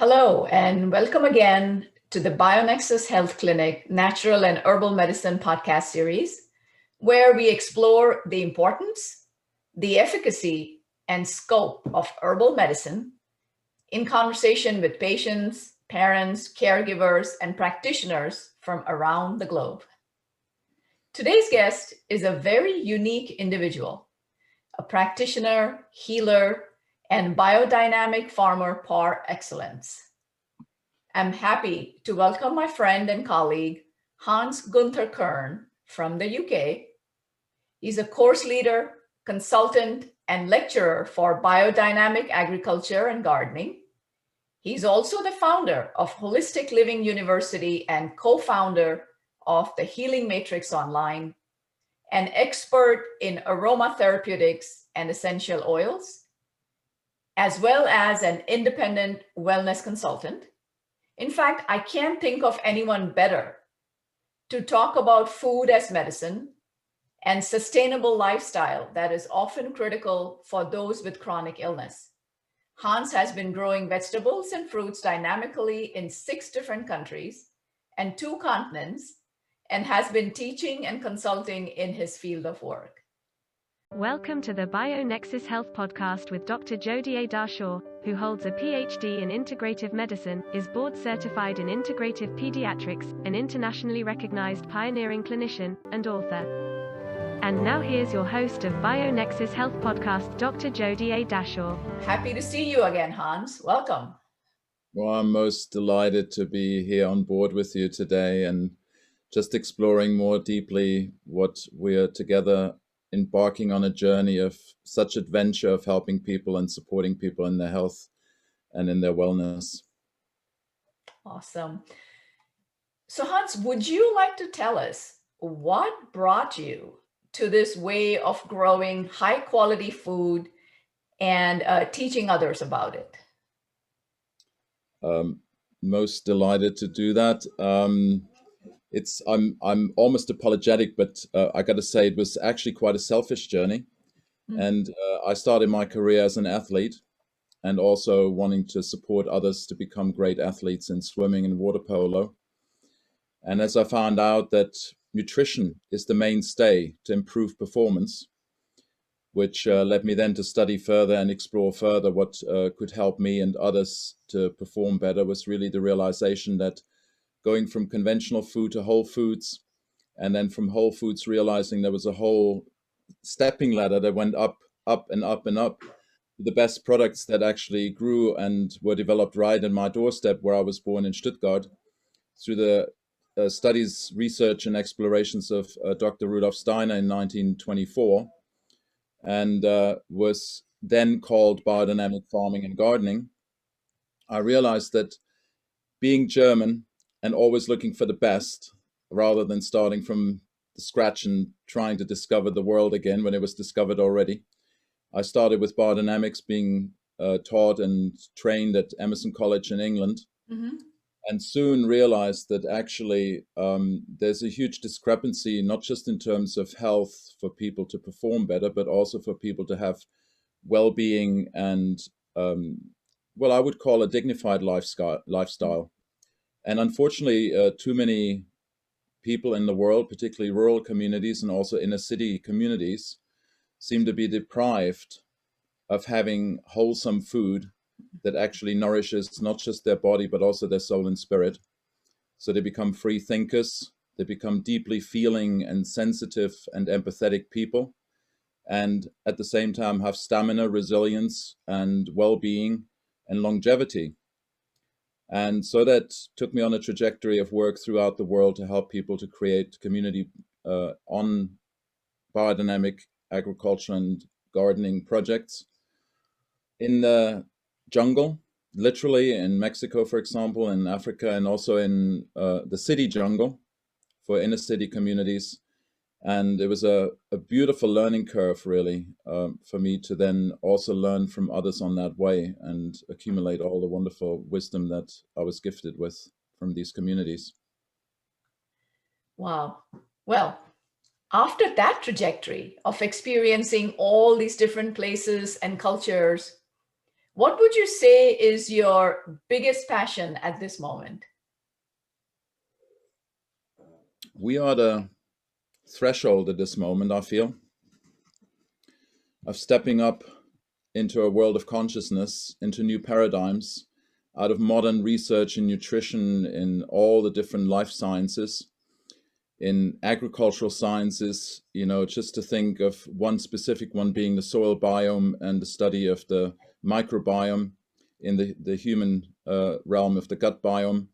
Hello, and welcome again to the BioNexus Health Clinic Natural and Herbal Medicine podcast series, where we explore the importance, the efficacy, and scope of herbal medicine in conversation with patients, parents, caregivers, and practitioners from around the globe. Today's guest is a very unique individual, a practitioner, healer, and biodynamic farmer par excellence. I'm happy to welcome my friend and colleague, Hans-Günther Kern from the UK. He's a course leader, consultant, and lecturer for biodynamic agriculture and gardening. He's also the founder of Holistic Living University and co-founder of the Healing Matrix Online, an expert in aromatherapeutics and essential oils, as well as an independent wellness consultant. In fact, I can't think of anyone better to talk about food as medicine and sustainable lifestyle that is often critical for those with chronic illness. Hans has been growing vegetables and fruits dynamically in 6 different countries and 2 continents, and has been teaching and consulting in his field of work. Welcome to the BioNexus Health Podcast with Dr. Jodie A. Dashore, who holds a PhD in integrative medicine, is board certified in integrative pediatrics, an internationally recognized pioneering clinician, and author. And now here's your host of BioNexus Health Podcast, Dr. Jodie A. Dashore. Happy to see you again, Hans. Welcome. Well, I'm most delighted to be here on board with you today and just exploring more deeply what we're together embarking on a journey of such adventure of helping people and supporting people in their health and in their wellness. Awesome. So Hans, would you like to tell us what brought you to this way of growing high quality food and teaching others about it? Most delighted to do that. I'm almost apologetic, but I got to say it was actually quite a selfish journey. And I started my career as an athlete and also wanting to support others to become great athletes in swimming and water polo. And as I found out that nutrition is the mainstay to improve performance, which led me then to study further and explore further what could help me and others to perform better, was really the realization that going from conventional food to whole foods, and then from whole foods realizing there was a whole stepping ladder that went up and up and up. The best products that actually grew and were developed right in my doorstep where I was born in Stuttgart through the studies, research, and explorations of Dr. Rudolf Steiner in 1924, and was then called biodynamic farming and gardening. I realized that being German and always looking for the best rather than starting from the scratch and trying to discover the world again when it was discovered already. I started with biodynamics, being taught and trained at Emerson College in England, and soon realized that actually there's a huge discrepancy, not just in terms of health for people to perform better, but also for people to have well-being and, I would call a dignified lifestyle. And unfortunately, too many people in the world, particularly rural communities and also inner city communities, seem to be deprived of having wholesome food that actually nourishes not just their body, but also their soul and spirit. So they become free thinkers, they become deeply feeling and sensitive and empathetic people, and at the same time have stamina, resilience, and well-being and longevity. And so that took me on a trajectory of work throughout the world to help people to create community on biodynamic agriculture and gardening projects in the jungle, literally in Mexico, for example, in Africa, and also in the city jungle for inner city communities. And it was a beautiful learning curve, really, for me to then also learn from others on that way and accumulate all the wonderful wisdom that I was gifted with from these communities. Wow. Well, after that trajectory of experiencing all these different places and cultures, What would you say is your biggest passion at this moment? We are the threshold at this moment, I feel, of stepping up into a world of consciousness, into new paradigms, out of modern research in nutrition, in all the different life sciences, in agricultural sciences, just to think of one specific one being the soil biome and the study of the microbiome in the human realm of the gut biome.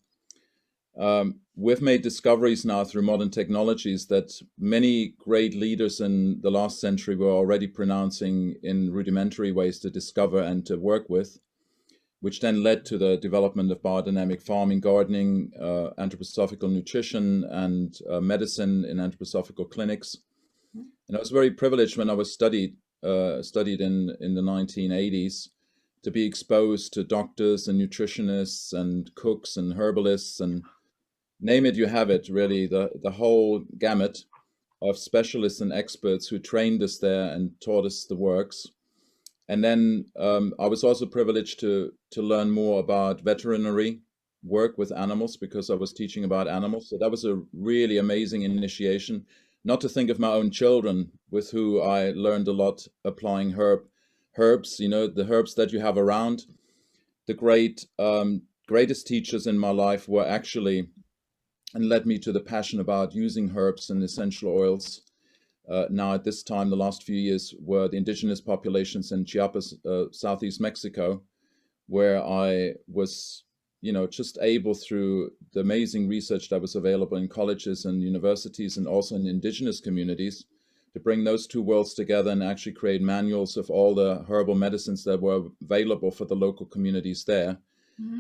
We've made discoveries now through modern technologies that many great leaders in the last century were already pronouncing in rudimentary ways to discover and to work with, which then led to the development of biodynamic farming, gardening, anthroposophical nutrition, and medicine in anthroposophical clinics. And I was very privileged when I was studied in the 1980s to be exposed to doctors and nutritionists and cooks and herbalists and name it, you have it, really, the whole gamut of specialists and experts who trained us there and taught us the works. And then I was also privileged to learn more about veterinary work with animals because I was teaching about animals. So that was a really amazing initiation. Not to think of my own children, with who I learned a lot applying herbs, the herbs that you have around. The greatest teachers in my life were actually, and led me to the passion about using herbs and essential oils. Now at this time, the last few years, were the indigenous populations in Chiapas, Southeast Mexico, where I was, just able, through the amazing research that was available in colleges and universities and also in indigenous communities, to bring those two worlds together and actually create manuals of all the herbal medicines that were available for the local communities there,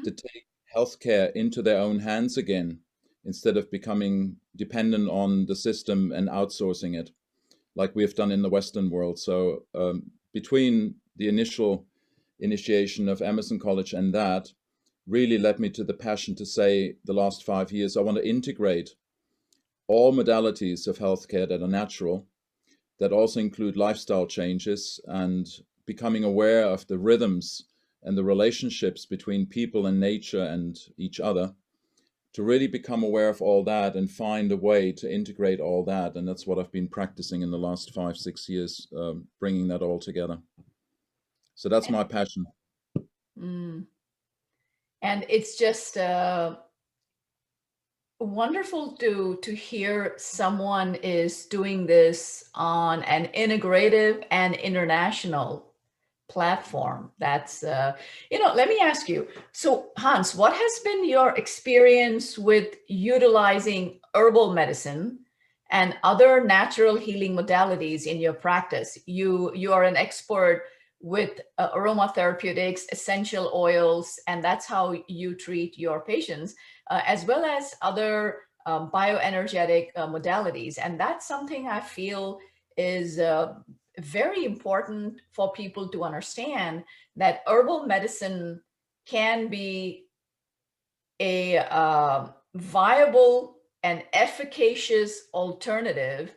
to take healthcare into their own hands again, instead of becoming dependent on the system and outsourcing it, like we have done in the Western world. So between the initial initiation of Emerson College and that, really led me to the passion to say, the last 5 years, I want to integrate all modalities of healthcare that are natural, that also include lifestyle changes and becoming aware of the rhythms and the relationships between people and nature and each other, to really become aware of all that and find a way to integrate all that. And that's what I've been practicing in the last 5-6 years, bringing that all together. So that's my passion. And it's just wonderful to hear someone is doing this on an integrative and international platform. That's let me ask you, so Hans, what has been your experience with utilizing herbal medicine and other natural healing modalities in your practice? You are an expert with aromatherapeutics, essential oils, and that's how you treat your patients, as well as other bioenergetic modalities. And that's something I feel is very important for people to understand, that herbal medicine can be a viable and efficacious alternative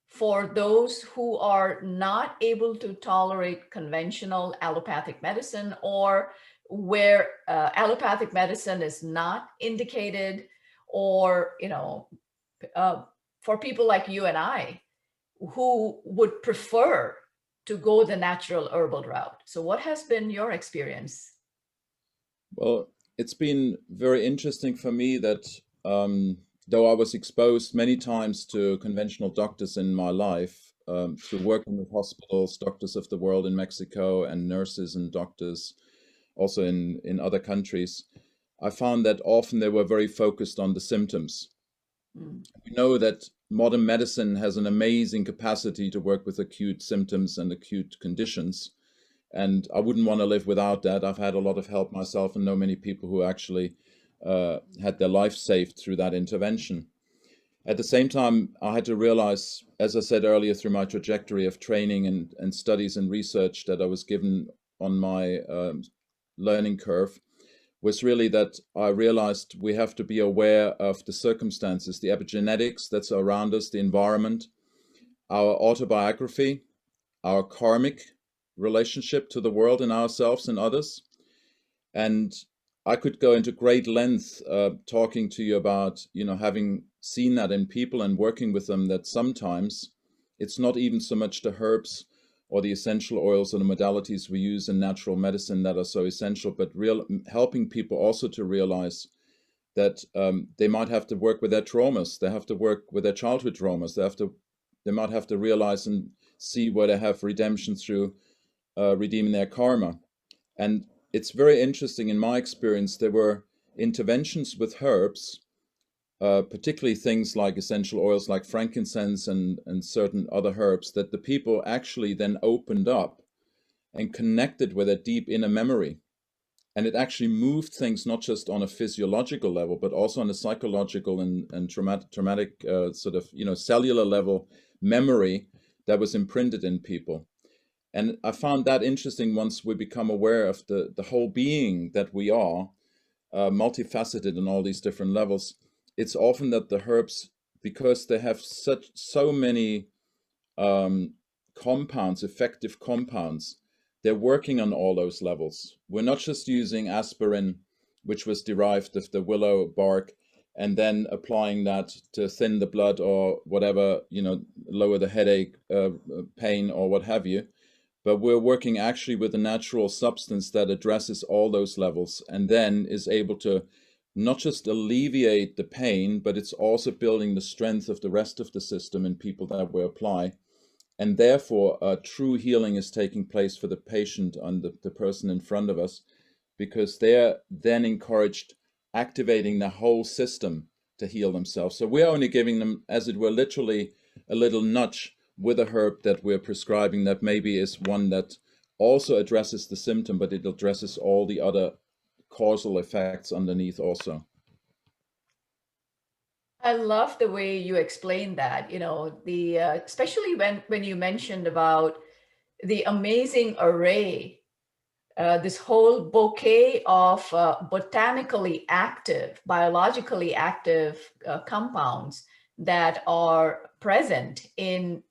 for those who are not able to tolerate conventional allopathic medicine, or where allopathic medicine is not indicated, or for people like you and I, who would prefer to go the natural herbal route. So what has been your experience? Well, it's been very interesting for me that though I was exposed many times to conventional doctors in my life, through working with hospitals, doctors of the world in Mexico, and nurses and doctors also in other countries, I found that often they were very focused on the symptoms. We know that modern medicine has an amazing capacity to work with acute symptoms and acute conditions. And I wouldn't want to live without that. I've had a lot of help myself and know many people who actually had their life saved through that intervention. At the same time, I had to realize, as I said earlier, through my trajectory of training and studies and research that I was given on my learning curve, was really that I realized we have to be aware of the circumstances, the epigenetics that's around us, the environment, our autobiography, our karmic relationship to the world and ourselves and others. And I could go into great length talking to you about, having seen that in people and working with them, that sometimes it's not even so much the herbs or the essential oils or the modalities we use in natural medicine that are so essential, but helping people also to realize that they might have to work with their traumas. They have to work with their childhood traumas. They might have to realize and see where they have redemption through redeeming their karma. And it's very interesting. In my experience, there were interventions with herbs, particularly things like essential oils like frankincense and certain other herbs, that the people actually then opened up and connected with a deep inner memory. And it actually moved things not just on a physiological level, but also on a psychological and traumatic sort of, cellular level memory that was imprinted in people. And I found that interesting once we become aware of the whole being that we are, multifaceted in all these different levels. It's often that the herbs, because they have so many compounds, effective compounds, they're working on all those levels. We're not just using aspirin, which was derived of the willow bark, and then applying that to thin the blood or whatever, lower the headache, pain or what have you. But we're working actually with a natural substance that addresses all those levels and then is able to not just alleviate the pain, but it's also building the strength of the rest of the system in people that we apply. And therefore, true healing is taking place for the patient and the person in front of us, because they're then encouraged activating the whole system to heal themselves. So we're only giving them, as it were, literally a little nudge with a herb that we're prescribing that maybe is one that also addresses the symptom, but it addresses all the other causal effects underneath also. I love the way you explain that, especially when you mentioned about the amazing array, this whole bouquet of botanically active, biologically active compounds that are present in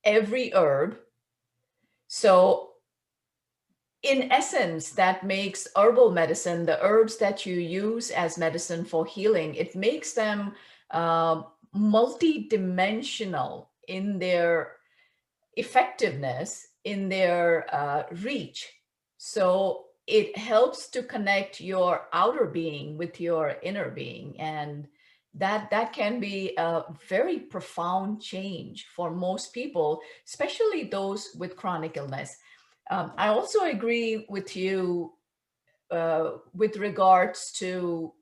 every herb. So in essence, that makes herbal medicine, the herbs that you use as medicine for healing, it makes them multi-dimensional in their effectiveness, in their reach. So it helps to connect your outer being with your inner being. And that can be a very profound change for most people, especially those with chronic illness. I also agree with you with regards to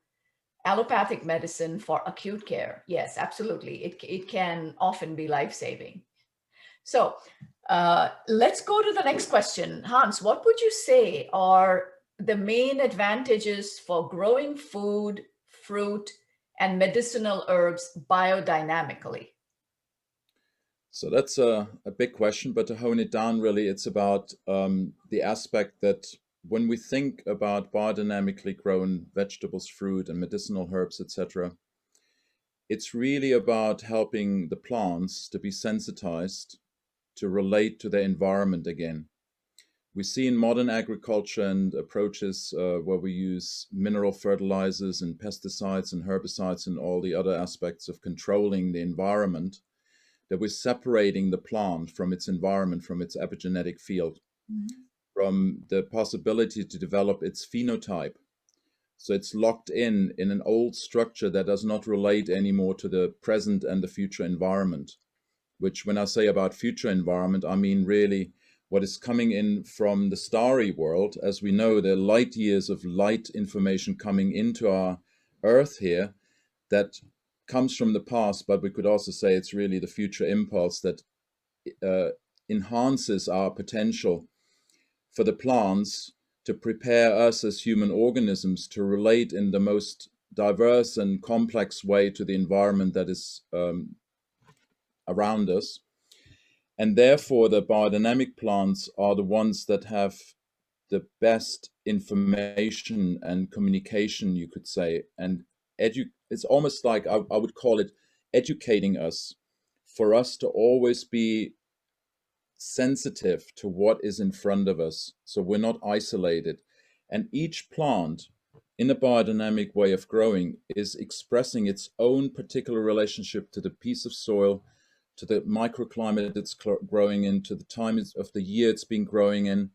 allopathic medicine for acute care. Yes, absolutely. It can often be life-saving. So let's go to the next question. Hans, what would you say are the main advantages for growing food, fruit, and medicinal herbs biodynamically? So that's a big question, but to hone it down, really, it's about the aspect that when we think about biodynamically grown vegetables, fruit, and medicinal herbs, etc., it's really about helping the plants to be sensitized to relate to their environment again. We see in modern agriculture and approaches where we use mineral fertilizers and pesticides and herbicides and all the other aspects of controlling the environment, that we're separating the plant from its environment, from its epigenetic field, from the possibility to develop its phenotype. So it's locked in an old structure that does not relate anymore to the present and the future environment, which when I say about future environment, I mean really what is coming in from the starry world. As we know, there are light years of light information coming into our Earth here that comes from the past, but we could also say it's really the future impulse that enhances our potential for the plants to prepare us as human organisms to relate in the most diverse and complex way to the environment that is around us. And therefore, the biodynamic plants are the ones that have the best information and communication, you could say, and it's almost like I would call it educating us, for us to always be sensitive to what is in front of us. So we're not isolated. And each plant in a biodynamic way of growing is expressing its own particular relationship to the piece of soil, to the microclimate it's growing in, to the time of the year it's been growing in,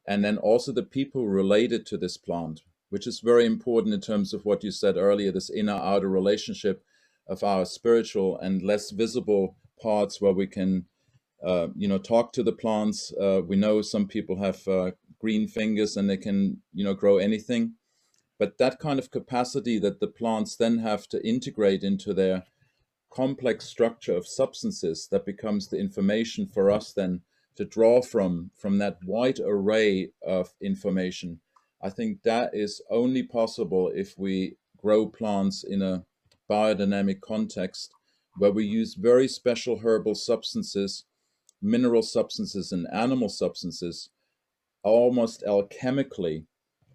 and then also the people related to this plant, which is very important in terms of what you said earlier, this inner-outer relationship of our spiritual and less visible parts where we can talk to the plants. We know some people have green fingers and they can, grow anything. But that kind of capacity that the plants then have to integrate into their complex structure of substances, that becomes the information for us then to draw from that wide array of information. I think that is only possible if we grow plants in a biodynamic context where we use very special herbal substances, mineral substances, and animal substances almost alchemically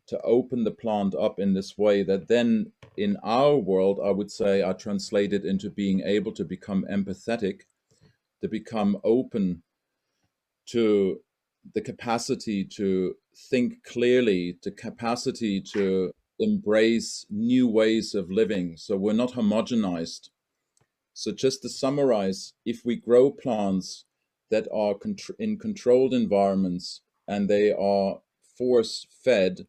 to open the plant up in this way that then in our world, I would say, are translated into being able to become empathetic, to become open to the capacity to think clearly, the capacity to embrace new ways of living. So we're not homogenized. So just to summarize, if we grow plants that are in controlled environments and they are force fed,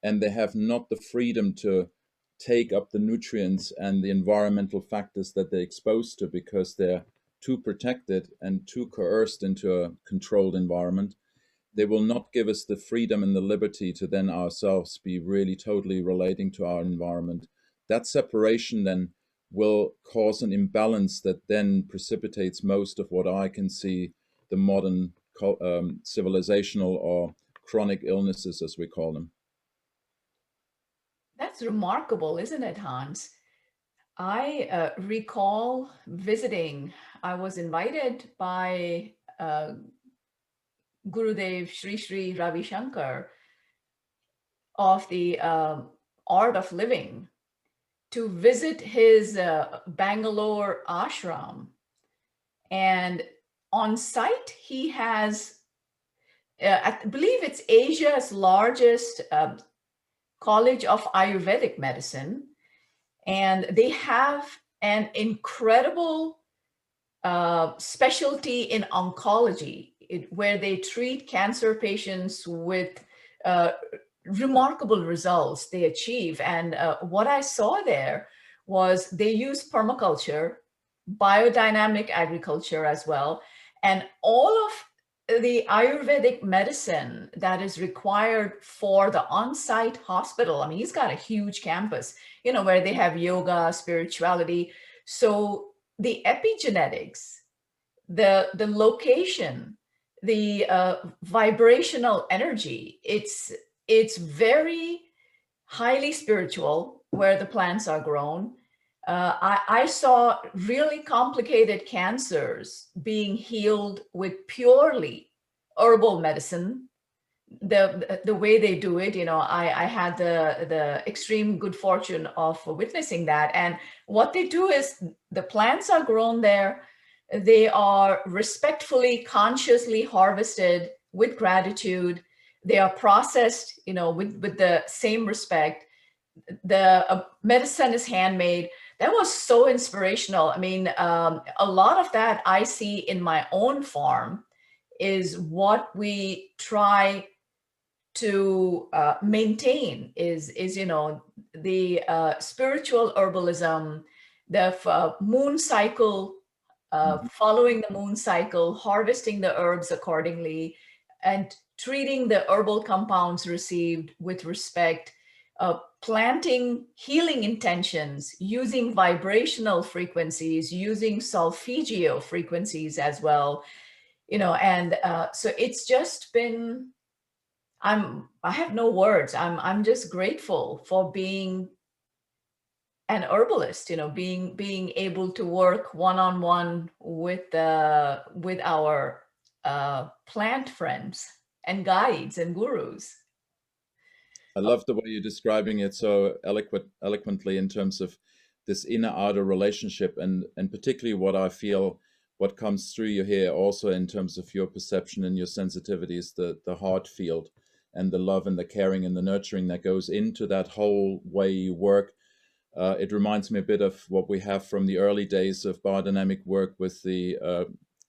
and they have not the freedom to take up the nutrients and the environmental factors that they're exposed to because they're too protected and too coerced into a controlled environment, they will not give us the freedom and the liberty to then ourselves be really totally relating to our environment. That separation then will cause an imbalance that then precipitates most of what I can see the modern civilizational or chronic illnesses, as we call them. That's remarkable, isn't it, Hans? I recall visiting, I was invited by Gurudev Sri Sri Ravi Shankar of the Art of Living to visit his Bangalore ashram. And on site, he has, I believe it's Asia's largest College of Ayurvedic Medicine, and they have an incredible specialty in oncology, where they treat cancer patients with remarkable results they achieve. And what I saw there was they use permaculture, biodynamic agriculture as well, and all of the Ayurvedic medicine that is required for the on-site hospital. I mean, he's got a huge campus, where they have yoga, spirituality. So the epigenetics, the location, the vibrational energy, it's very highly spiritual where the plants are grown. I saw really complicated cancers being healed with purely herbal medicine. The way they do it, I had the extreme good fortune of witnessing that. And what they do is the plants are grown there. They are respectfully, consciously harvested with gratitude. They are processed, with the same respect. The medicine is handmade. That was so inspirational. I mean, a lot of that I see in my own farm is what we try to maintain is the spiritual herbalism, the moon cycle, following the moon cycle, harvesting the herbs accordingly, and treating the herbal compounds received with respect, planting healing intentions, using vibrational frequencies, using solfeggio frequencies as well, and so it's just been, I have no words. I'm just grateful for being an herbalist, being able to work one-on-one with our plant friends and guides and gurus. I love the way you're describing it so eloquently in terms of this inner-outer relationship, and particularly what I feel what comes through you here also in terms of your perception and your sensitivity is the heart field and the love and the caring and the nurturing that goes into that whole way you work. It reminds me a bit of what we have from the early days of biodynamic work with the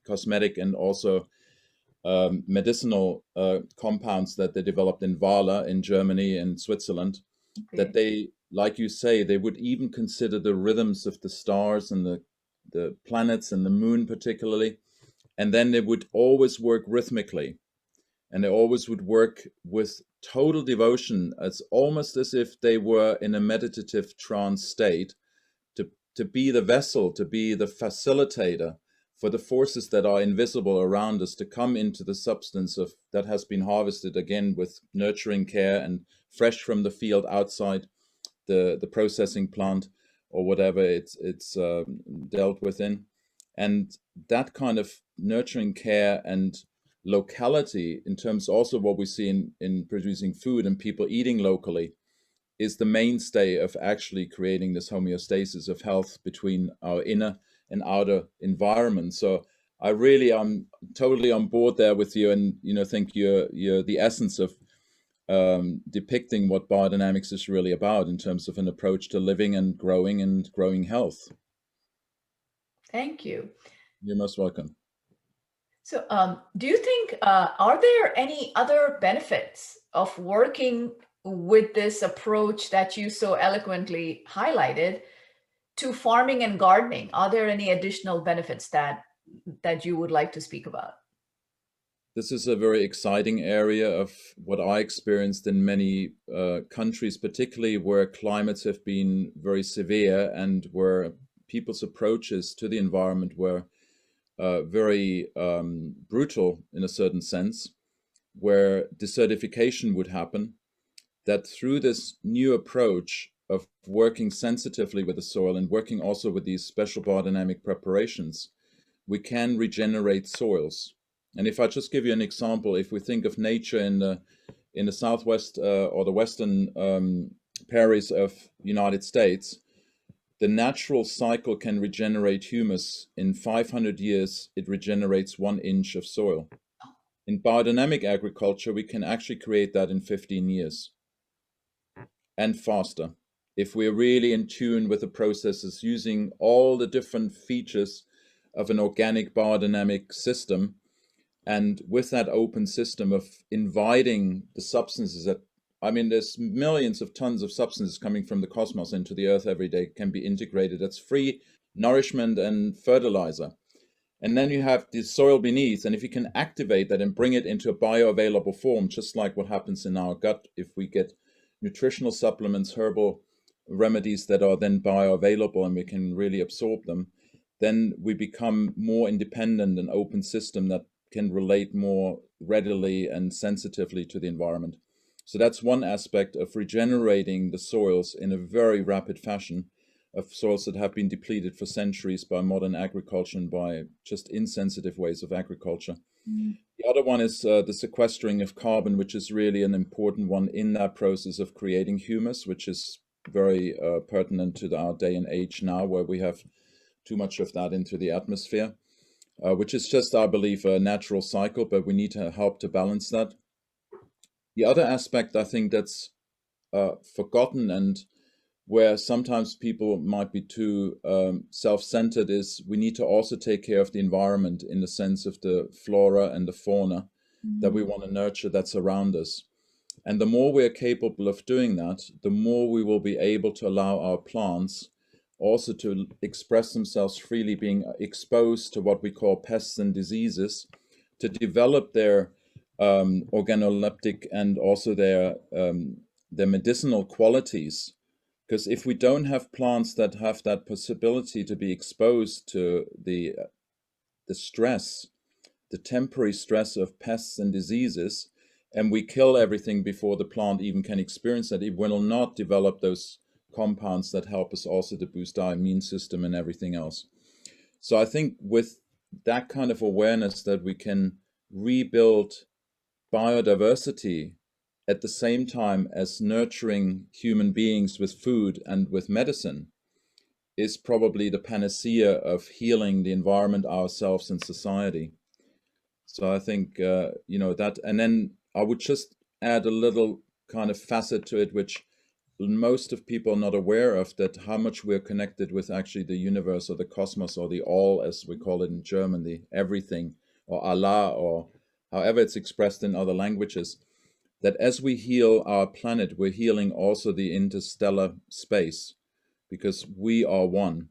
cosmetic and also medicinal compounds that they developed in Wale in Germany and Switzerland, that they, like you say, they would even consider the rhythms of the stars and the planets and the moon particularly, and then they would always work rhythmically, and they always would work with total devotion. It's almost as if they were in a meditative trance state to be the vessel, to be the facilitator for the forces that are invisible around us to come into the substance of that has been harvested again with nurturing care and fresh from the field outside the processing plant or whatever it's dealt with in. And that kind of nurturing care and locality in terms also what we see in producing food and people eating locally is the mainstay of actually creating this homeostasis of health between our inner and outer environment. So I really am totally on board there with you, and think you're the essence of depicting what biodynamics is really about in terms of an approach to living and growing health. Thank you. You're most welcome. So do you think, are there any other benefits of working with this approach that you so eloquently highlighted to farming and gardening? Are there any additional benefits that you would like to speak about? This is a very exciting area of what I experienced in many countries, particularly where climates have been very severe and where people's approaches to the environment were very brutal in a certain sense, where desertification would happen, that through this new approach of working sensitively with the soil and working also with these special biodynamic preparations, we can regenerate soils. And if I just give you an example, if we think of nature in the southwest or the western prairies of United States, the natural cycle can regenerate humus. In 500 years, it regenerates 1 inch of soil. In biodynamic agriculture, we can actually create that in 15 years and faster. If we're really in tune with the processes, using all the different features of an organic biodynamic system, and with that open system of inviting the substances that, there's millions of tons of substances coming from the cosmos into the earth every day, can be integrated. That's free nourishment and fertilizer. And then you have the soil beneath, and if you can activate that and bring it into a bioavailable form, just like what happens in our gut, if we get nutritional supplements, herbal remedies that are then bioavailable and we can really absorb them, then we become more independent and open system that can relate more readily and sensitively to the environment. So that's one aspect of regenerating the soils in a very rapid fashion, of soils that have been depleted for centuries by modern agriculture and by just insensitive ways of agriculture. Mm. The other one is the sequestering of carbon, which is really an important one in that process of creating humus, which is very pertinent to our day and age now, where we have too much of that into the atmosphere, which is just, I believe, a natural cycle, but we need to help to balance that. The other aspect, I think, that's forgotten and where sometimes people might be too self-centered is we need to also take care of the environment in the sense of the flora and the fauna that we want to nurture that's around us. And the more we are capable of doing that, the more we will be able to allow our plants also to express themselves freely, being exposed to what we call pests and diseases, to develop their organoleptic and also their medicinal qualities. Because if we don't have plants that have that possibility to be exposed to the stress, the temporary stress of pests and diseases, and we kill everything before the plant even can experience that, it will not develop those compounds that help us also to boost our immune system and everything else. So I think with that kind of awareness that we can rebuild biodiversity at the same time as nurturing human beings with food and with medicine, is probably the panacea of healing the environment, ourselves, and society. So I think, that, and then I would just add a little kind of facet to it, which most of people are not aware of, that how much we're connected with actually the universe or the cosmos or the all, as we call it in German, the everything, or Allah, or however it's expressed in other languages, that as we heal our planet, we're healing also the interstellar space, because we are one.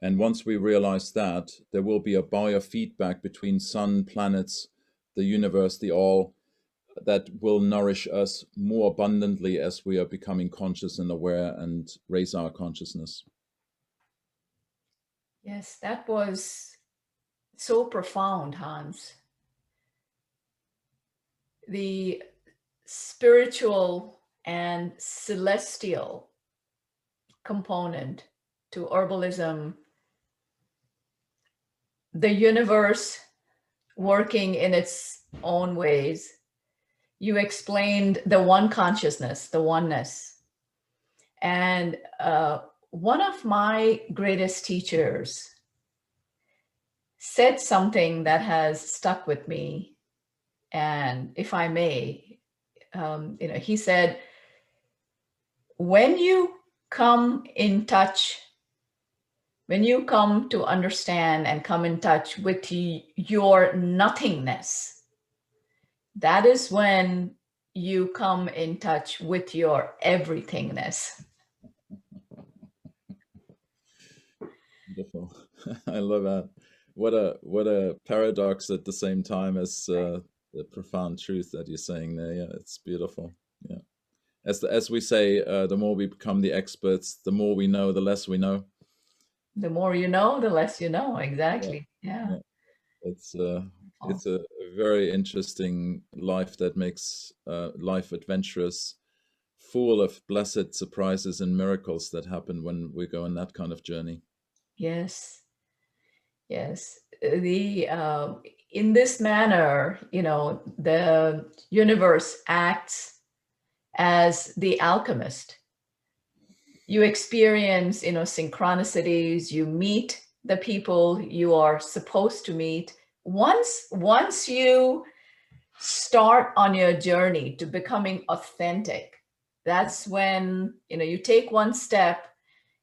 And once we realize that, there will be a biofeedback between sun, planets, the universe, the all, that will nourish us more abundantly as we are becoming conscious and aware and raise our consciousness. Yes, that was so profound, Hans. The spiritual and celestial component to herbalism, the universe working in its own ways. You explained the one consciousness, the oneness. And one of my greatest teachers said something that has stuck with me. And if I may, he said, when you come in touch, when you come to understand and come in touch with your nothingness, that is when you come in touch with your everythingness. Wonderful. I love that. What a paradox at the same time as the profound truth that you're saying there. Yeah, it's beautiful. Yeah. As we say, the more we become the experts, the more we know, the less we know. The more you know, the less you know. Exactly. Yeah. It's a very interesting life that makes life adventurous, full of blessed surprises and miracles that happen when we go on that kind of journey. Yes. Yes. In this manner, the universe acts as the alchemist. You experience, synchronicities, you meet the people you are supposed to meet. Once you start on your journey to becoming authentic, that's when, you take one step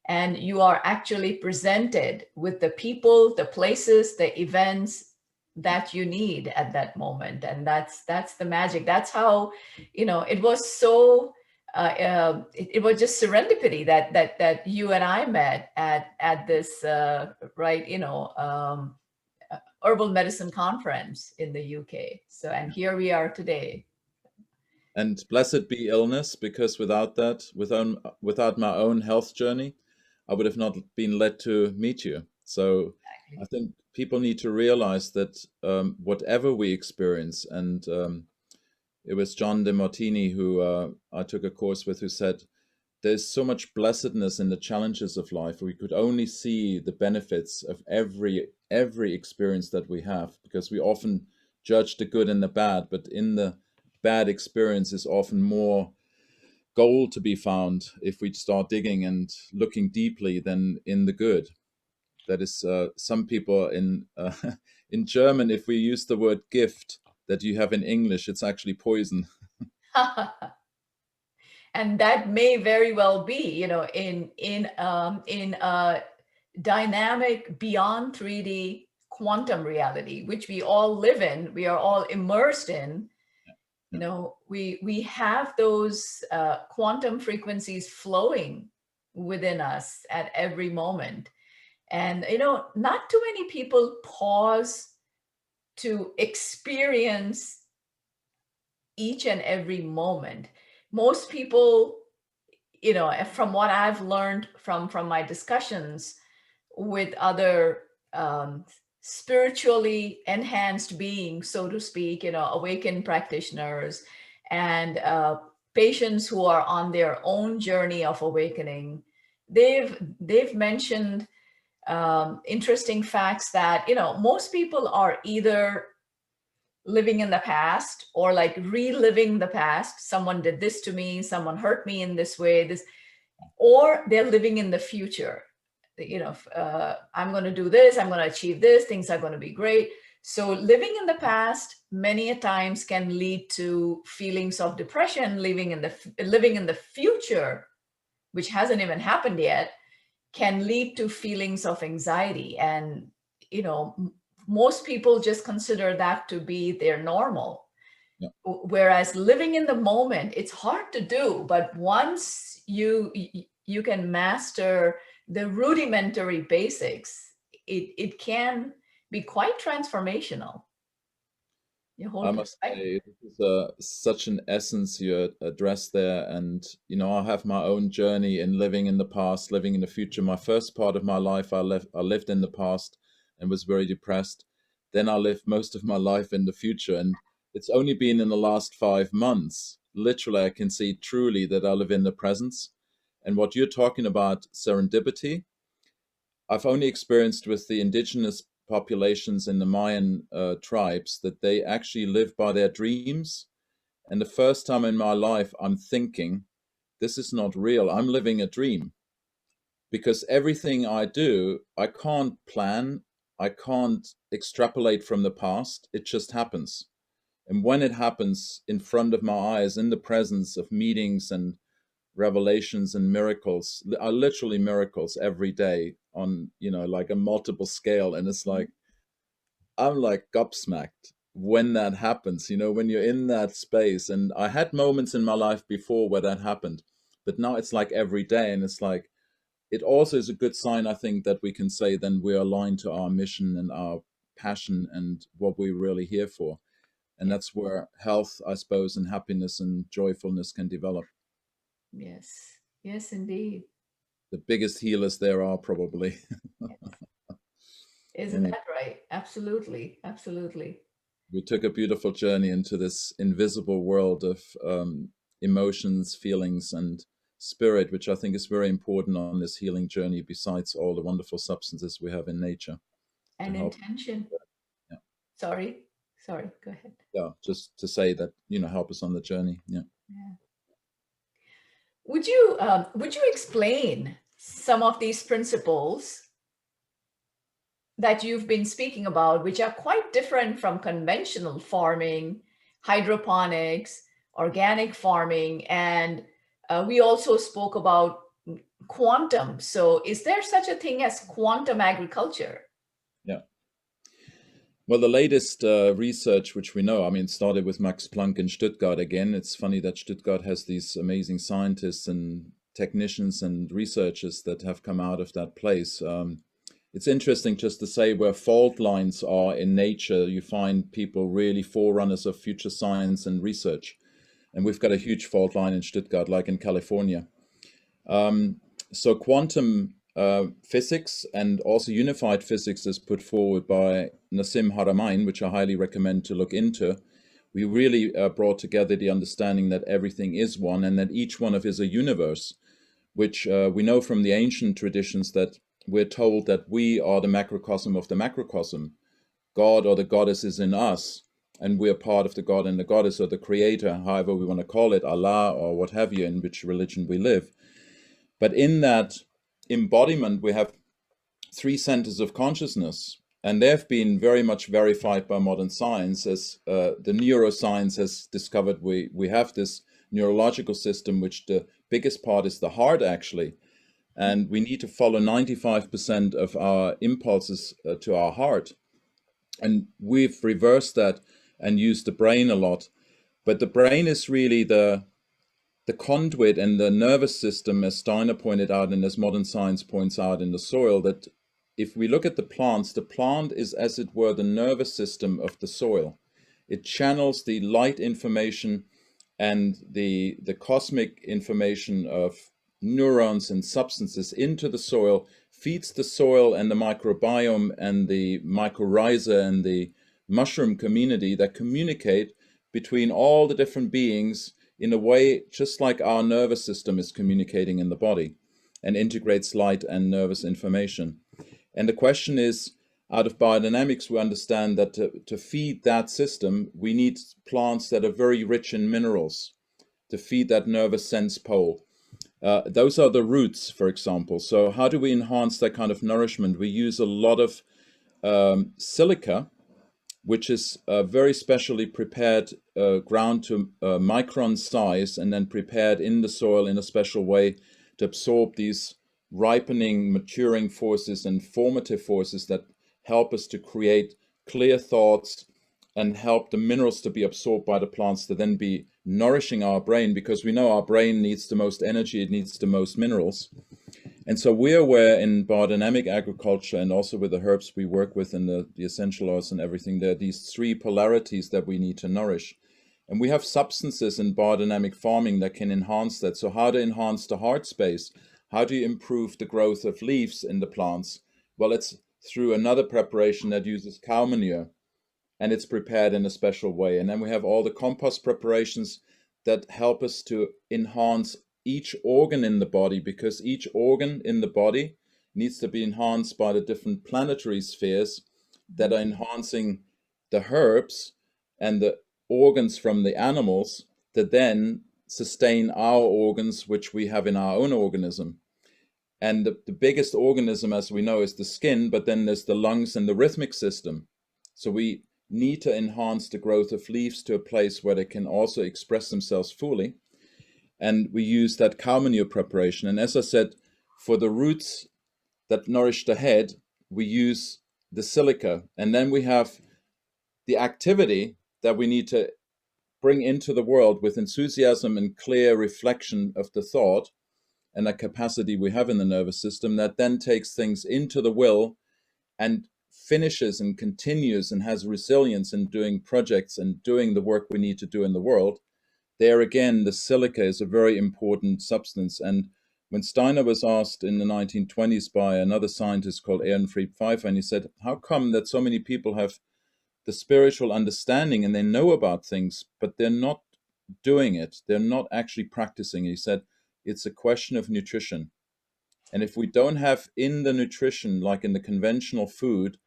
and you are actually presented with the people, the places, the events that you need at that moment. And that's the magic. That's how, it was so it was just serendipity that you and I met at this herbal medicine conference in the UK. So, and here we are today. And blessed be illness, because without that, without my own health journey, I would have not been led to meet you. So exactly. I think people need to realize that whatever we experience, and it was John de Martini who I took a course with, who said, there's so much blessedness in the challenges of life. We could only see the benefits of every experience that we have, because we often judge the good and the bad, but in the bad experience is often more gold to be found if we start digging and looking deeply than in the good. That is, some people in German, if we use the word gift that you have in English, it's actually poison. And that may very well be, in a dynamic beyond 3D quantum reality, which we all live in, we are all immersed in. We have those quantum frequencies flowing within us at every moment. And, not too many people pause to experience each and every moment. Most people, from what I've learned from my discussions with other spiritually enhanced beings, so to speak, awakened practitioners and patients who are on their own journey of awakening, they've mentioned interesting facts that, most people are either living in the past or like reliving the past. Someone did this to me, someone hurt me in this way, or they're living in the future. I'm going to do this, I'm going to achieve this, things are going to be great. So living in the past many a times can lead to feelings of depression. Living in the future, which hasn't even happened yet, can lead to feelings of anxiety. And most people just consider that to be their normal. Yeah. Whereas living in the moment, it's hard to do, but once you can master the rudimentary basics, it can be quite transformational. I must say, this is such an essence you address there. And, I have my own journey in living in the past, living in the future. My first part of my life, I lived in the past and was very depressed. Then I lived most of my life in the future. And it's only been in the last 5 months, literally, I can see truly that I live in the presence. And what you're talking about, serendipity, I've only experienced with the indigenous populations in the Mayan tribes that they actually live by their dreams. And the first time in my life, I'm thinking, this is not real. I'm living a dream. Because everything I do, I can't plan. I can't extrapolate from the past. It just happens. And when it happens in front of my eyes, in the presence of meetings and revelations and miracles, are literally miracles every day on, like a multiple scale. And it's like, I'm like gobsmacked when that happens, when you're in that space. And I had moments in my life before where that happened, but now it's like every day. And it's like, it also is a good sign, I think, that we can say then we're aligned to our mission and our passion and what we're really here for. And that's where health, I suppose, and happiness and joyfulness can develop. Yes, indeed. The biggest healers there are, probably. Yes. Isn't that right? Absolutely. We took a beautiful journey into this invisible world of emotions, feelings, and spirit, which I think is very important on this healing journey, besides all the wonderful substances we have in nature. And intention. Yeah. Sorry, go ahead. Yeah, just to say that, help us on the journey. Yeah. Would you explain some of these principles that you've been speaking about, which are quite different from conventional farming, hydroponics, organic farming, and we also spoke about quantum. So is there such a thing as quantum agriculture? Yeah. Well, the latest research, which we know, started with Max Planck in Stuttgart again. It's funny that Stuttgart has these amazing scientists and technicians and researchers that have come out of that place. It's interesting just to say where fault lines are in nature, you find people really forerunners of future science and research. And we've got a huge fault line in Stuttgart, like in California. So quantum physics and also unified physics is put forward by Nassim Haramein, which I highly recommend to look into. We really brought together the understanding that everything is one and that each one of us is a universe, which we know from the ancient traditions that we're told that we are the macrocosm of the macrocosm. God or the goddess is in us, and we're part of the god and the goddess or the creator, however we want to call it, Allah or what have you, in which religion we live. But in that embodiment, we have 3 centers of consciousness, and they've been very much verified by modern science. As the neuroscience has discovered, we have this neurological system, which the biggest part is the heart, actually. And we need to follow 95% of our impulses to our heart. And we've reversed that and used the brain a lot. But the brain is really the conduit and the nervous system, as Steiner pointed out and as modern science points out in the soil, that if we look at the plants, the plant is, as it were, the nervous system of the soil. It channels the light information and the cosmic information of neurons and substances into the soil, feeds the soil and the microbiome and the mycorrhiza and the mushroom community that communicate between all the different beings in a way just like our nervous system is communicating in the body, and integrates light and nervous information. And the question is, out of biodynamics, we understand that to feed that system, we need plants that are very rich in minerals to feed that nervous sense pole. Those are the roots, for example. So how do we enhance that kind of nourishment? We use a lot of silica, which is very specially prepared, ground to micron size, and then prepared in the soil in a special way to absorb these ripening, maturing forces and formative forces that help us to create clear thoughts and help the minerals to be absorbed by the plants to then be nourishing our brain, because we know our brain needs the most energy, it needs the most minerals. And so we're aware in biodynamic agriculture and also with the herbs we work with and the essential oils and everything, there are these three polarities that we need to nourish. And we have substances in biodynamic farming that can enhance that. So how to enhance the heart space? How do you improve the growth of leaves in the plants? Well, it's through another preparation that uses cow manure, and it's prepared in a special way. And then we have all the compost preparations that help us to enhance each organ in the body, because each organ in the body needs to be enhanced by the different planetary spheres that are enhancing the herbs and the organs from the animals that then sustain our organs, which we have in our own organism. And the biggest organism, as we know, is the skin, but then there's the lungs and the rhythmic system. So we need to enhance the growth of leaves to a place where they can also express themselves fully. And we use that cow manure preparation. And as I said, for the roots that nourish the head, we use the silica. And then we have the activity that we need to bring into the world with enthusiasm and clear reflection of the thought and the capacity we have in the nervous system that then takes things into the will and finishes and continues and has resilience in doing projects and doing the work we need to do in the world. There again, the silica is a very important substance. And when Steiner was asked in the 1920s by another scientist called Ehrenfried Pfeiffer, and he said, how come that so many people have the spiritual understanding and they know about things, but they're not doing it. They're not actually practicing. He said, it's a question of nutrition. And if we don't have in the nutrition, like in the conventional food,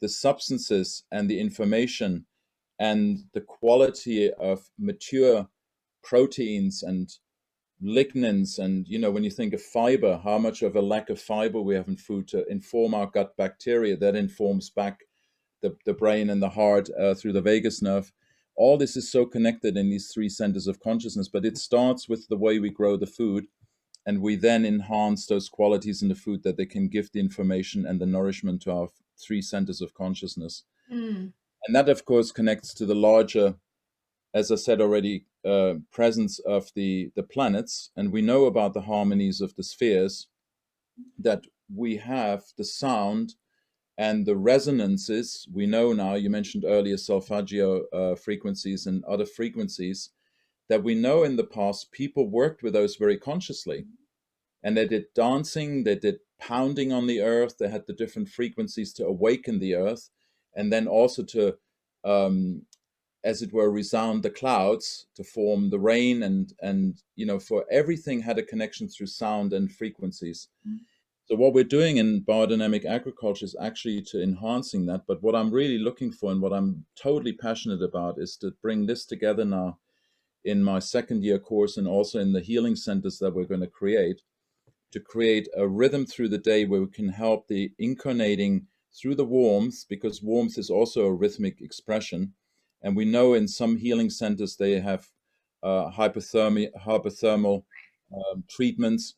the substances and the information and the quality of mature proteins and lignins, and when you think of fiber, how much of a lack of fiber we have in food to inform our gut bacteria, that informs back the brain and the heart through the vagus nerve. All this is so connected in these three centers of consciousness, but it starts with the way we grow the food, and we then enhance those qualities in the food that they can give the information and the nourishment to our three centers of consciousness. And that, of course, connects to the larger, as I said already, presence of the planets. And we know about the harmonies of the spheres, that we have the sound and the resonances. We know now, you mentioned earlier solfeggio frequencies and other frequencies, that we know in the past people worked with those very consciously. And they did dancing, they did pounding on the earth, they had the different frequencies to awaken the earth, and then also to, as it were, resound the clouds to form the rain, and for everything had a connection through sound and frequencies. So what we're doing in biodynamic agriculture is actually to enhancing that. But what I'm really looking for and what I'm totally passionate about is to bring this together now in my second year course and also in the healing centers that we're going to create a rhythm through the day where we can help the incarnating through the warmth, because warmth is also a rhythmic expression. And we know in some healing centers they have hypothermal treatments.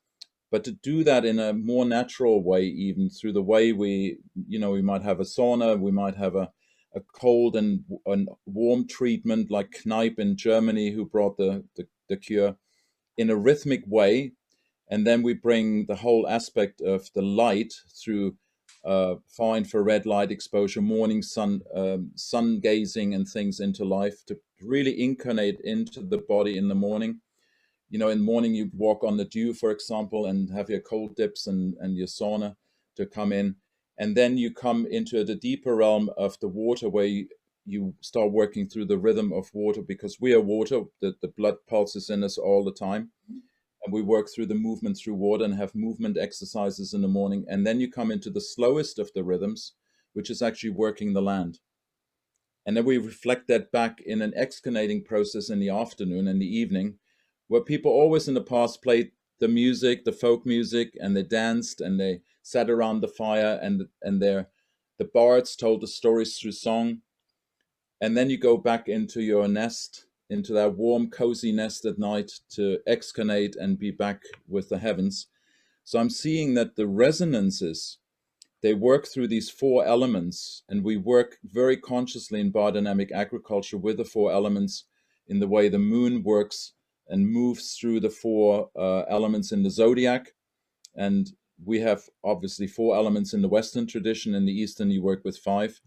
But to do that in a more natural way, even through the way we might have a sauna, we might have a cold and warm treatment like Kneipp in Germany, who brought the cure in a rhythmic way. And then we bring the whole aspect of the light through far infrared light exposure, morning sun gazing and things into life to really incarnate into the body in the morning. In the morning you walk on the dew, for example, and have your cold dips and your sauna to come in. And then you come into the deeper realm of the water, where you start working through the rhythm of water, because we are water, the blood pulses in us all the time. And we work through the movement through water and have movement exercises in the morning. And then you come into the slowest of the rhythms, which is actually working the land. And then we reflect that back in an excavating process in the afternoon and the evening, where people always in the past played the music, the folk music, and they danced and they sat around the fire, and the bards told the stories through song. And then you go back into your nest, into that warm, cozy nest at night to excarnate and be back with the heavens. So I'm seeing that the resonances, they work through these four elements, and we work very consciously in biodynamic agriculture with the four elements in the way the moon works and moves through the four elements in the zodiac. And we have obviously four elements in the Western tradition. In the Eastern, you work with five.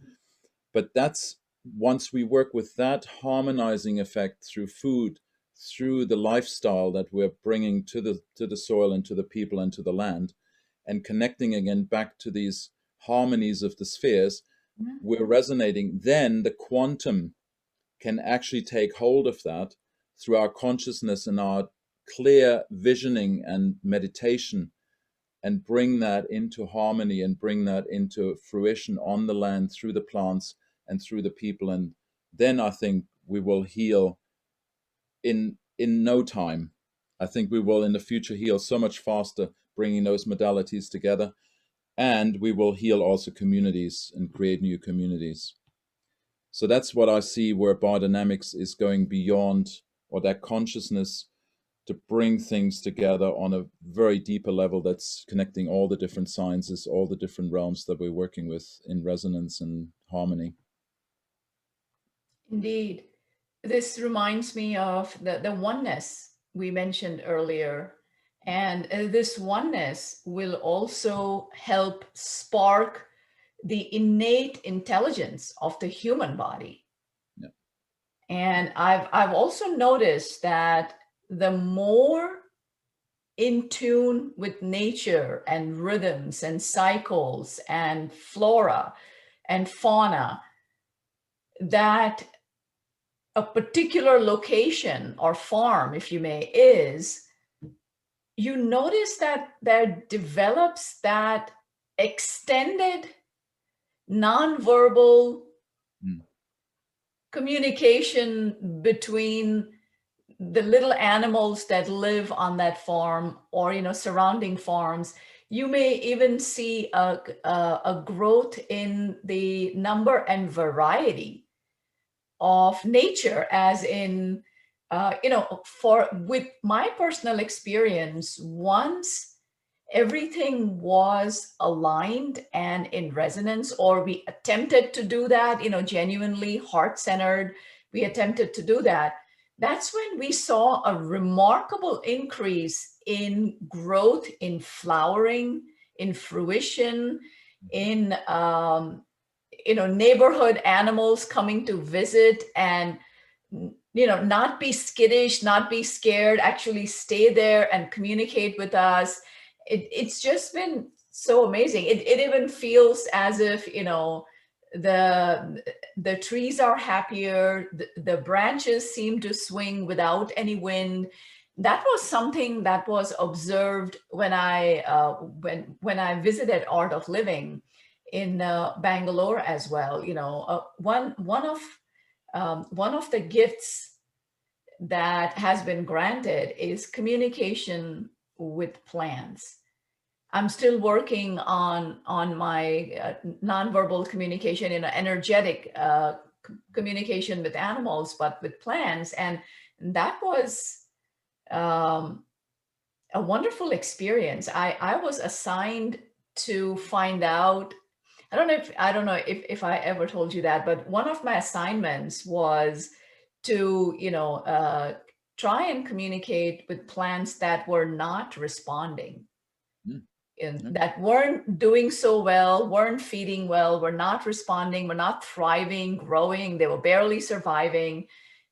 But that's, once we work with that harmonizing effect through food, through the lifestyle that we're bringing to the soil and to the people and to the land, and connecting again back to these harmonies of the spheres, we're resonating. Then the quantum can actually take hold of that through our consciousness and our clear visioning and meditation, and bring that into harmony and bring that into fruition on the land through the plants and through the people. And then I think we will heal in no time. I think we will in the future heal so much faster, bringing those modalities together. And we will heal also communities and create new communities. So that's what I see, where biodynamics is going beyond, or that consciousness to bring things together on a very deeper level that's connecting all the different sciences, all the different realms that we're working with in resonance and harmony. Indeed. This reminds me of the oneness we mentioned earlier. And this oneness will also help spark the innate intelligence of the human body. Yeah. And I've also noticed that the more in tune with nature and rhythms and cycles and flora and fauna that a particular location or farm, if you may, is, you notice that there develops that extended nonverbal communication between the little animals that live on that farm, or surrounding farms. You may even see a growth in the number and variety of nature, as in with my personal experience, once everything was aligned and in resonance, or we attempted to do that, genuinely heart-centered, we attempted to do that. That's when we saw a remarkable increase in growth, in flowering, in fruition, in neighborhood animals coming to visit and not be skittish, not be scared, actually stay there and communicate with us. It's just been so amazing. It even feels as if the trees are happier, the branches seem to swing without any wind. That was something that was observed when I visited Art of Living in Bangalore as well. One of the gifts that has been granted is communication with plants. I'm still working on my nonverbal communication, energetic communication with animals, but with plants, and that was a wonderful experience. I was assigned to find out. I don't know if I ever told you that, but one of my assignments was to try and communicate with plants that were not responding. That weren't doing so well, weren't feeding well, were not responding, were not thriving, growing, they were barely surviving.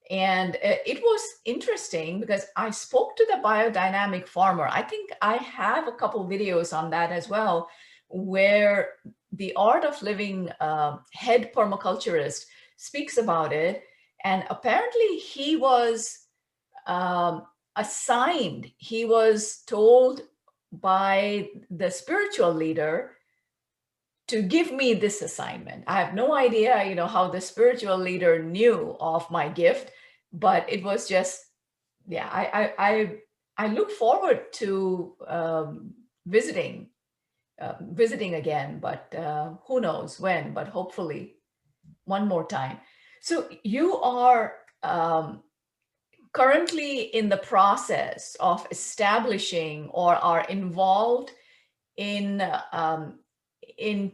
And it was interesting because I spoke to the biodynamic farmer. I think I have a couple videos on that as well, where the Art of Living head permaculturist speaks about it. And apparently he was assigned, he was told by the spiritual leader to give me this assignment. I have no idea, how the spiritual leader knew of my gift, but it was just, yeah, I I look forward to visiting again, but who knows when, but hopefully one more time. So you are currently in the process of establishing or are involved in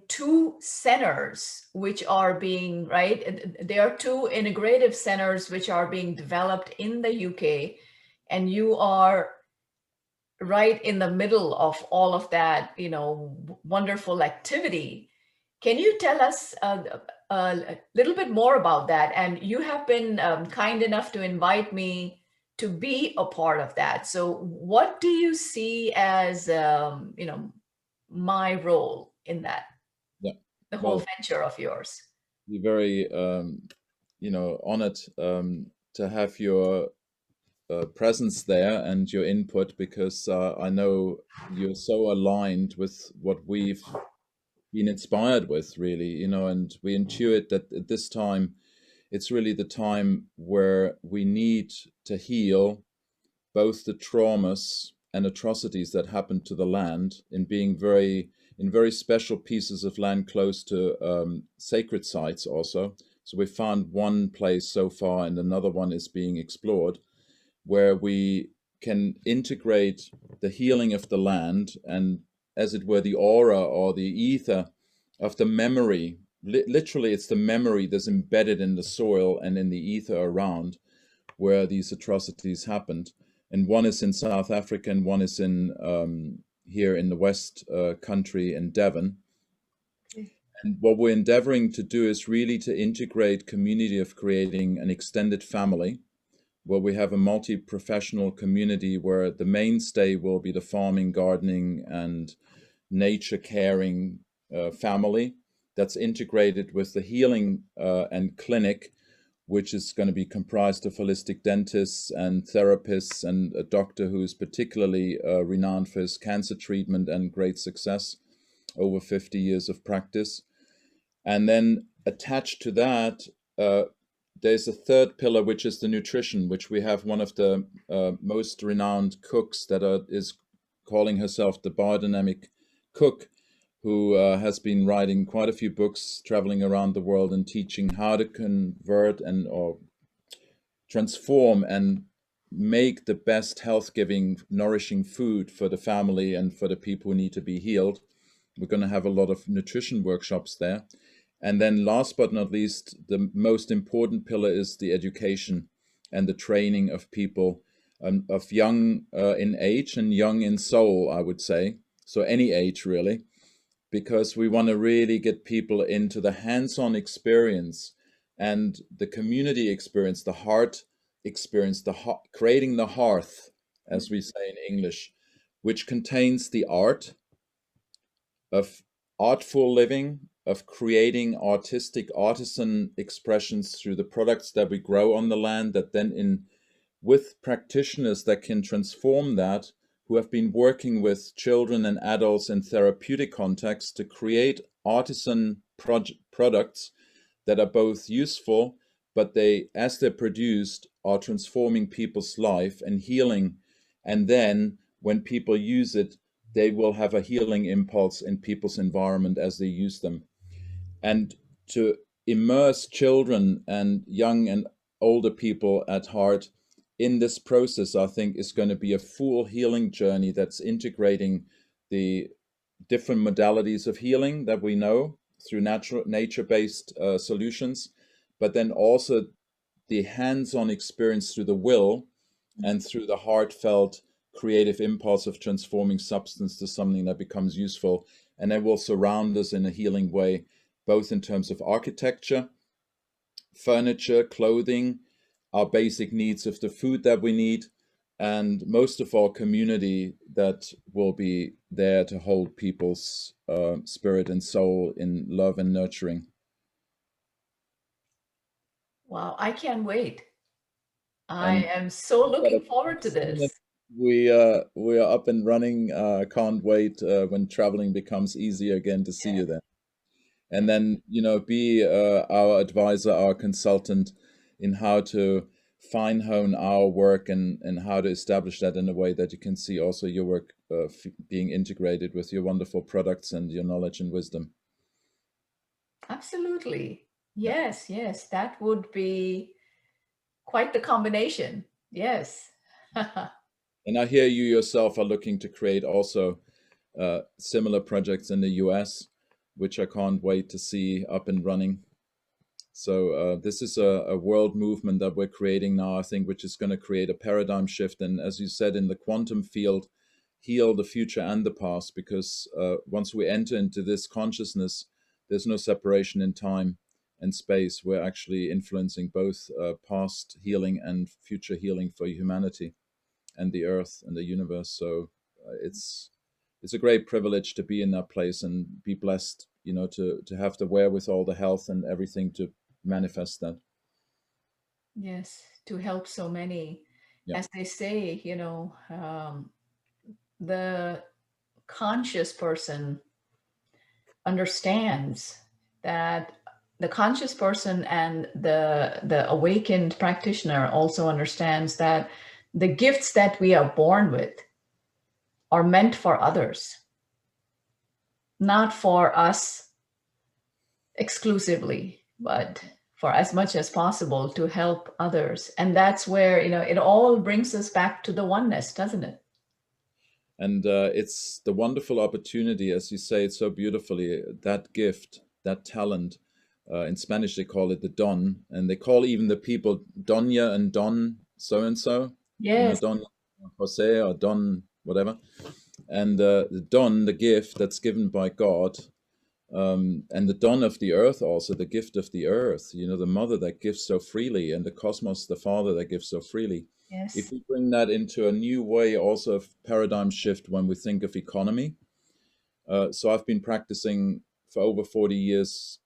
two centers which are being, right? There are two integrative centers which are being developed in the UK, and you are right in the middle of all of that, wonderful activity. Can you tell us a little bit more about that? And you have been kind enough to invite me to be a part of that. So what do you see as, my role in that, Yeah. the whole Well, venture of yours? we're very, honored to have your presence there and your input, because I know you're so aligned with what we've been inspired with, really, and we intuit that at this time, it's really the time where we need to heal both the traumas and atrocities that happened to the land in very special pieces of land close to sacred sites also. So we found one place so far, and another one is being explored, where we can integrate the healing of the land and, as it were, the aura or the ether of the memory. Literally, it's the memory that's embedded in the soil and in the ether around where these atrocities happened. And one is in South Africa, and one is in here in the West country in Devon. And what we're endeavoring to do is really to integrate community of creating an extended family, where we have a multi-professional community where the mainstay will be the farming, gardening, and nature caring family that's integrated with the healing and clinic, which is going to be comprised of holistic dentists and therapists and a doctor who is particularly renowned for his cancer treatment and great success, over 50 years of practice. And then attached to that, there's a third pillar, which is the nutrition, which we have one of the most renowned cooks that is calling herself the biodynamic cook, who has been writing quite a few books, traveling around the world and teaching how to convert or transform and make the best health-giving, nourishing food for the family and for the people who need to be healed. We're going to have a lot of nutrition workshops there. And then last but not least, the most important pillar is the education and the training of people, of young in age and young in soul, I would say. So any age, really, because we want to really get people into the hands-on experience and the community experience, the heart experience, creating the hearth, as we say in English, which contains the art of artful living, of creating artistic artisan expressions through the products that we grow on the land, that then with practitioners that can transform that, who have been working with children and adults in therapeutic contexts to create artisan products that are both useful, but they, as they're produced, are transforming people's life and healing. And then when people use it, they will have a healing impulse in people's environment as they use them. And to immerse children and young and older people at heart in this process, I think, is going to be a full healing journey that's integrating the different modalities of healing that we know through nature-based solutions, but then also the hands-on experience through the will and through the heartfelt creative impulse of transforming substance to something that becomes useful, and that will surround us in a healing way, both in terms of architecture, furniture, clothing, our basic needs of the food that we need, and most of all, community that will be there to hold people's spirit and soul in love and nurturing. Wow, I can't wait. I am so looking forward to this. We are up and running. Can't wait when traveling becomes easier again to see you then. And then, be our advisor, our consultant in how to fine hone our work and how to establish that in a way that you can see also your work being integrated with your wonderful products and your knowledge and wisdom. Absolutely. Yes, yes, that would be quite the combination. Yes. And I hear you yourself are looking to create also similar projects in the US, which I can't wait to see up and running. So this is a world movement that we're creating now, I think, which is going to create a paradigm shift. And as you said, in the quantum field, heal the future and the past, because once we enter into this consciousness, there's no separation in time and space. We're actually influencing both past healing and future healing for humanity and the earth and the universe. So it's a great privilege to be in that place and be blessed, you know, to have the wherewithal, the health and everything to manifest that. Yes, to help so many. Yeah. As they say, the conscious person understands that the conscious person and the awakened practitioner also understands that the gifts that we are born with are meant for others, not for us exclusively, but for as much as possible to help others. And that's where, it all brings us back to the oneness, doesn't it? And it's the wonderful opportunity, as you say it so beautifully, that gift, that talent. In Spanish, they call it the don, and they call even the people Doña and Don so-and-so. Yes. Don Jose or Don whatever. And the don, the gift that's given by God, and the don of the earth also, the gift of the earth, the mother that gives so freely, and the cosmos, the father that gives so freely. Yes. If we bring that into a new way also of paradigm shift when we think of economy. So I've been practicing for over 40 years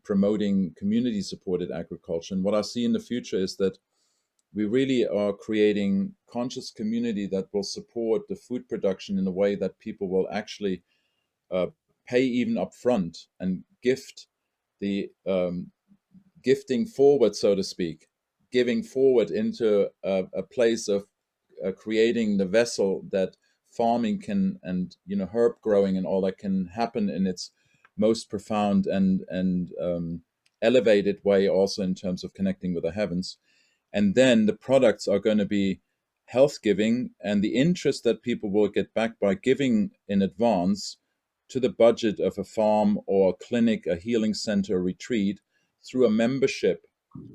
promoting community-supported agriculture. And what I see in the future is that we really are creating conscious community that will support the food production in a way that people will actually pay even upfront and gift the gifting forward, so to speak, giving forward into a place of creating the vessel that farming can, and herb growing and all that can happen in its most profound and elevated way, also in terms of connecting with the heavens. And then the products are going to be health giving, and the interest that people will get back by giving in advance to the budget of a farm or a clinic, a healing center, a retreat, through a membership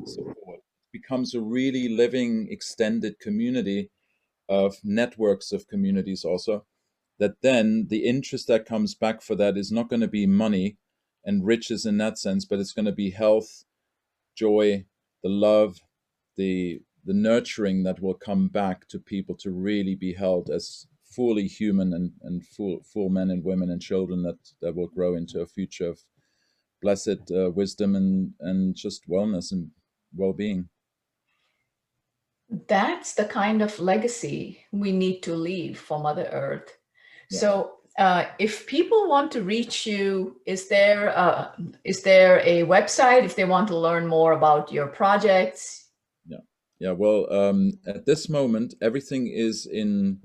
support, becomes a really living, extended community of networks of communities also, that then the interest that comes back for that is not going to be money and riches in that sense, but it's going to be health, joy, the love, the nurturing that will come back to people to really be held as fully human and full men and women and children that will grow into a future of blessed wisdom and just wellness and well-being. That's the kind of legacy we need to leave for Mother Earth. Yeah. So if people want to reach you, is there a website if they want to learn more about your projects? Yeah. Well, at this moment, everything is in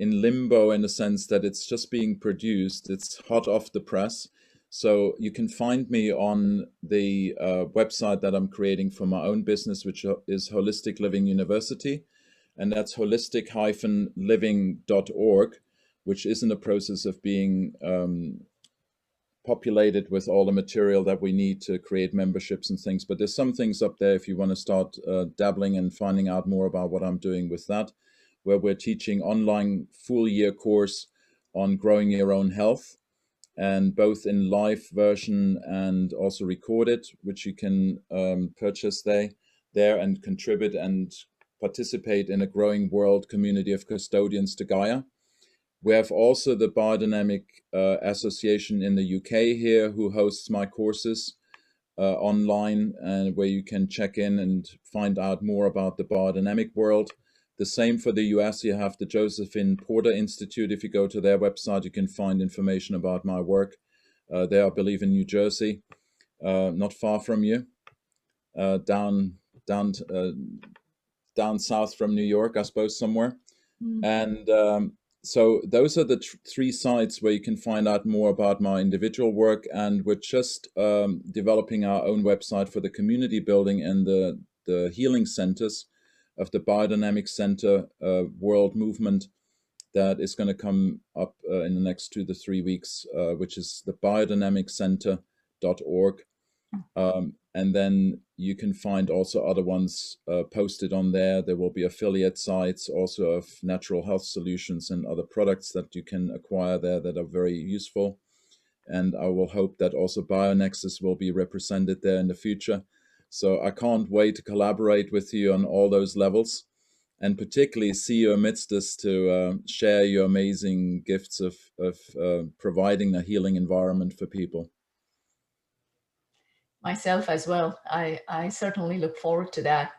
limbo in the sense that it's just being produced. It's hot off the press. So you can find me on the website that I'm creating for my own business, which is Holistic Living University. And that's holistic-living.org, which is in the process of being populated with all the material that we need to create memberships and things. But there's some things up there if you want to start dabbling and finding out more about what I'm doing with that, where we're teaching online full year course on growing your own health, and both in live version and also recorded, which you can purchase there and contribute and participate in a growing world community of custodians to Gaia. We have also the Biodynamic Association in the UK here, who hosts my courses online, and where you can check in and find out more about the biodynamic world. The same for the US. You have the Josephine Porter Institute. If you go to their website, you can find information about my work. They are, I believe, in New Jersey, not far from you, down down south from New York, I suppose, somewhere. And so those are the three sites where you can find out more about my individual work. And we're just developing our own website for the community building and the healing centers of the Biodynamic Center World Movement that is going to come up in the next 2 to 3 weeks, which is the biodynamiccenter.org. And then you can find also other ones posted on there. There will be affiliate sites also of natural health solutions and other products that you can acquire there that are very useful. And I will hope that also BioNexus will be represented there in the future. So I can't wait to collaborate with you on all those levels, and particularly see you amidst us to share your amazing gifts of providing a healing environment for people. Myself as well. I certainly look forward to that.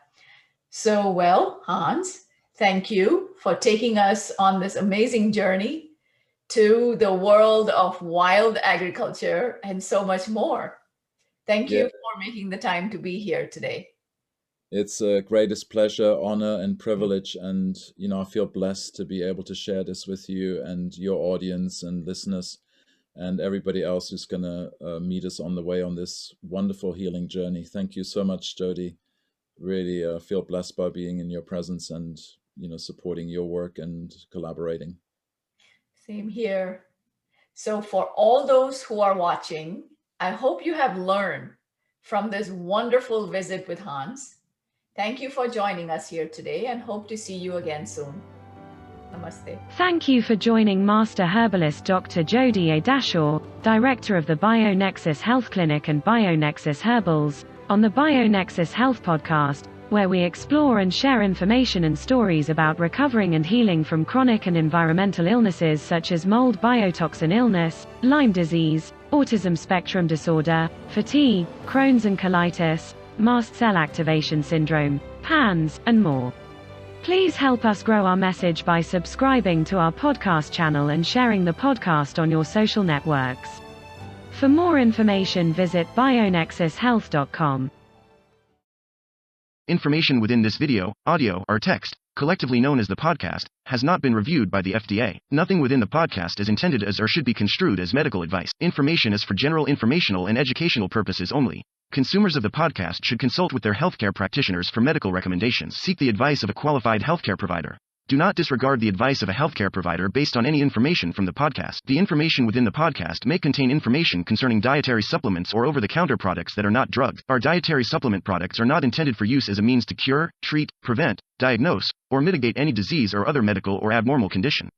So, well, Hans, thank you for taking us on this amazing journey to the world of wild agriculture and so much more. Thank you for making the time to be here today. It's a greatest pleasure, honor, and privilege. And, I feel blessed to be able to share this with you and your audience and listeners and everybody else who's going to meet us on the way on this wonderful healing journey. Thank you so much, Jodie. Really feel blessed by being in your presence and, supporting your work and collaborating. Same here. So for all those who are watching, I hope you have learned from this wonderful visit with Hans. Thank you for joining us here today and hope to see you again soon. Namaste. Thank you for joining Master Herbalist Dr. Jodie A. Dashore, Director of the BioNexus Health Clinic and BioNexus Herbals, on the BioNexus Health Podcast, where we explore and share information and stories about recovering and healing from chronic and environmental illnesses such as mold biotoxin illness, Lyme disease, autism spectrum disorder, fatigue, Crohn's and colitis, mast cell activation syndrome, PANS, and more. Please help us grow our message by subscribing to our podcast channel and sharing the podcast on your social networks. For more information, visit bionexushealth.com. Information within this video, audio, or text, collectively known as the podcast, has not been reviewed by the FDA. Nothing within the podcast is intended as or should be construed as medical advice. Information is for general informational and educational purposes only. Consumers of the podcast should consult with their healthcare practitioners for medical recommendations. Seek the advice of a qualified healthcare provider. Do not disregard the advice of a healthcare provider based on any information from the podcast. The information within the podcast may contain information concerning dietary supplements or over-the-counter products that are not drugs. Our dietary supplement products are not intended for use as a means to cure, treat, prevent, diagnose, or mitigate any disease or other medical or abnormal condition.